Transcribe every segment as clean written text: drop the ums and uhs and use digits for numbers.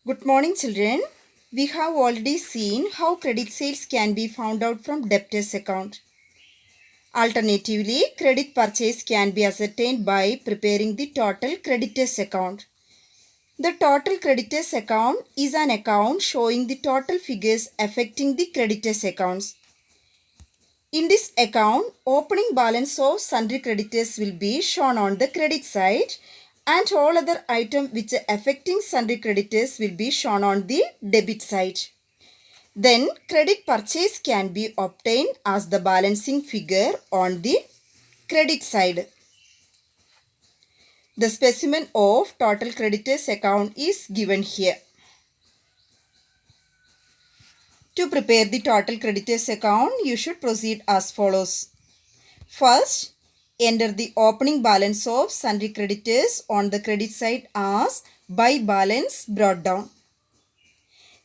Good morning, children. We have already seen how credit sales can be found out from debtors account. Alternatively, credit purchase can be ascertained by preparing the total creditors account. The total creditors account is an account showing the total figures affecting the creditors accounts. In this account, opening balance of sundry creditors will be shown on the credit side and all other items which are affecting sundry creditors will be shown on the debit side. Then credit purchase can be obtained as the balancing figure on the credit side. The specimen of total creditors account is given here. To prepare the total creditors account, you should proceed as follows. First, enter the opening balance of sundry creditors on the credit side as by balance brought down.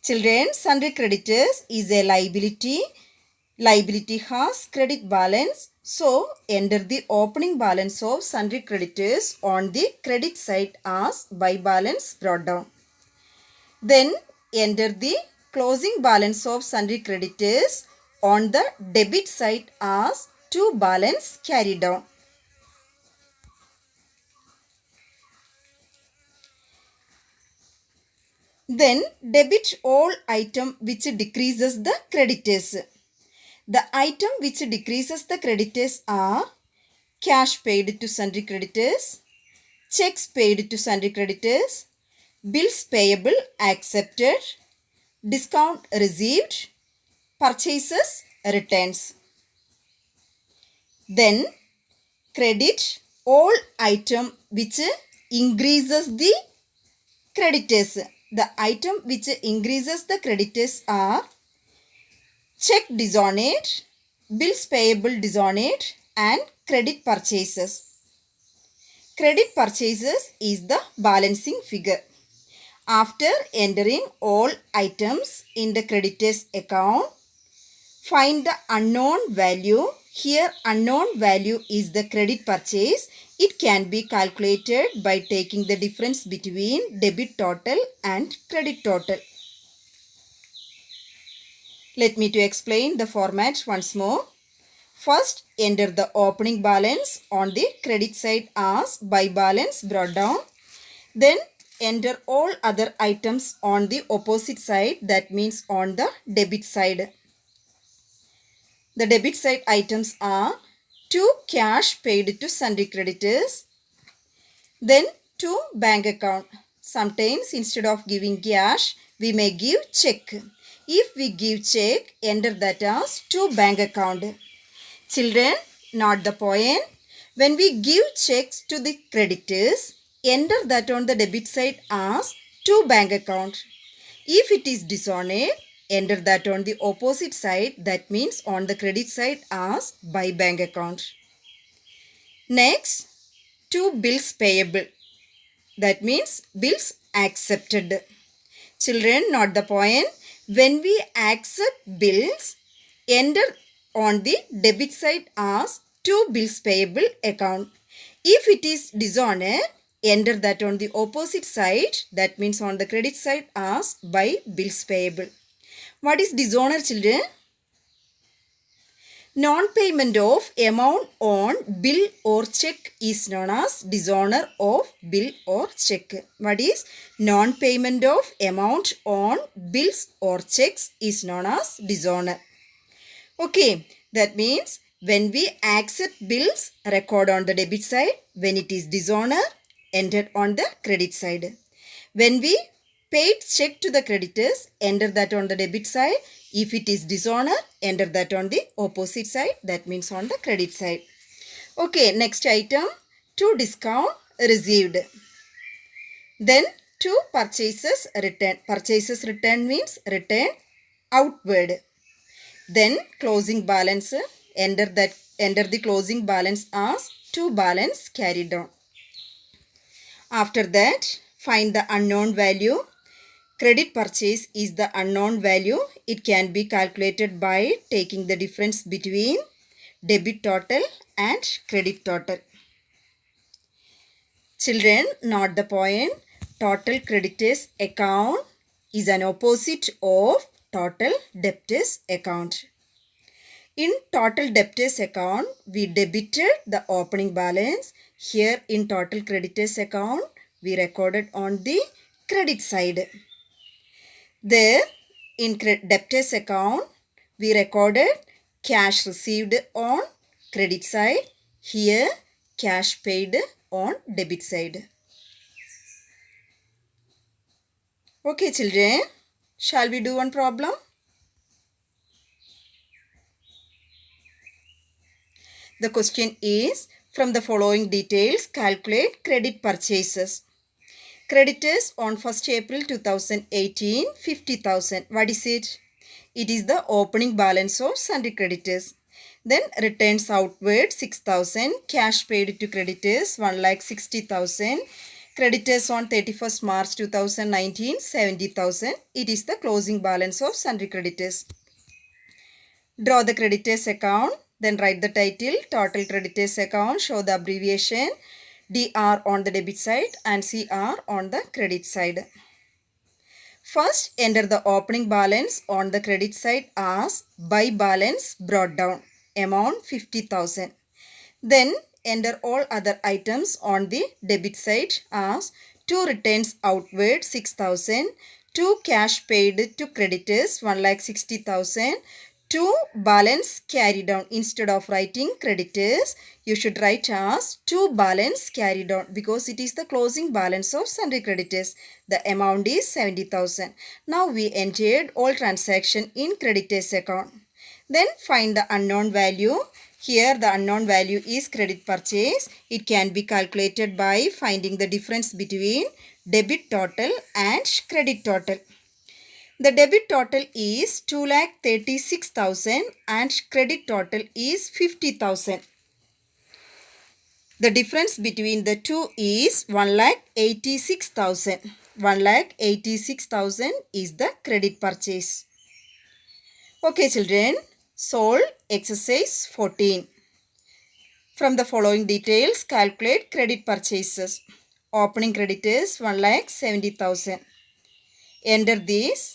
Children, sundry creditors is a liability. Liability has credit balance. So, enter the opening balance of sundry creditors on the credit side as by balance brought down. Then, enter the closing balance of sundry creditors on the debit side as to balance carried down. Then, debit all item which decreases the creditors. The item which decreases the creditors are cash paid to sundry creditors, checks paid to sundry creditors, bills payable accepted, discount received, purchases returns. Then credit all item which increases the creditors. The item which increases the creditors are check dishonored, bills payable dishonored and credit purchases. Credit purchases is the balancing figure. After entering all items in the creditors account, find the unknown value. Here unknown value is the credit purchase. It can be calculated by taking the difference between debit total and credit total. Let me to explain the format once more. First, enter the opening balance on the credit side as by balance brought down. Then enter all other items on the opposite side, that means on the debit side. The debit side items are to cash paid to sundry creditors, then to bank account. Sometimes instead of giving cash, we may give check. If we give check, enter that as to bank account. Children, note the point. When we give checks to the creditors, enter that on the debit side as to bank account. If it is dishonored, enter that on the opposite side, that means on the credit side as by bank account. Next, to bills payable, that means bills accepted. Children, note the point. When we accept bills, enter on the debit side as to bills payable account. If it is dishonored, enter that on the opposite side, that means on the credit side as by bills payable. What is dishonor, children? Non-payment of amount on bill or check is known as dishonor of bill or check. What is non-payment of amount on bills or checks is known as dishonor. Okay, that means when we accept bills, record on the debit side. When it is dishonor, enter on the credit side. When we paid check to the creditors, enter that on the debit side. If it is dishonor, enter that on the opposite side. That means on the credit side. Okay, next item, to discount received. Then to purchases return. Purchases return means return outward. Then closing balance, enter the closing balance as to balance carried down. After that, find the unknown value. Credit purchase is the unknown value. It can be calculated by taking the difference between debit total and credit total. Children, note the point. Total creditors account is an opposite of total debtors account. In total debtors account, we debited the opening balance. Here in total creditors account, we recorded on the credit side. There in debtors account, we recorded cash received on credit side. Here cash paid on debit side. Okay children, shall we do one problem? The question is, from the following details, calculate credit purchases. Creditors on 1st April 2018, 50,000. What is it? It is the opening balance of sundry creditors. Then returns outward 6,000. Cash paid to creditors 1,60,000. Creditors on 31st March 2019, 70,000. It is the closing balance of sundry creditors. Draw the creditors account. Then write the title, total creditors account. Show the abbreviation DR on the debit side and CR on the credit side. First, enter the opening balance on the credit side as by balance brought down, amount 50,000. Then, enter all other items on the debit side as 2 returns outward 6,000, 2 cash paid to creditors 1,60,000, 2 balance carry down. Instead of writing creditors, you should write as 2 balance carry down because it is the closing balance of sundry creditors. The amount is 70,000. Now we entered all transaction in creditors account. Then find the unknown value. Here the unknown value is credit purchase. It can be calculated by finding the difference between debit total and credit total. The debit total is 2,36,000 and credit total is 50,000. The difference between the two is 1,86,000. 1,86,000 is the credit purchase. Okay children, solve exercise 14. From the following details, calculate credit purchases. Opening creditors 1,70,000. Enter this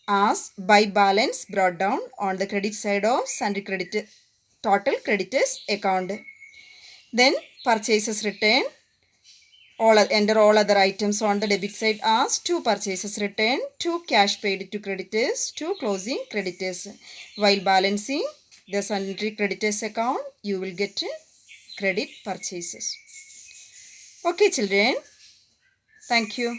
as by balance brought down on the credit side of sundry creditor total creditors account. Then purchases return. Enter all other items on the debit side as 2 purchases return, 2 cash paid to creditors, 2 closing creditors. While balancing the sundry creditors account, you will get credit purchases. Okay children, thank you.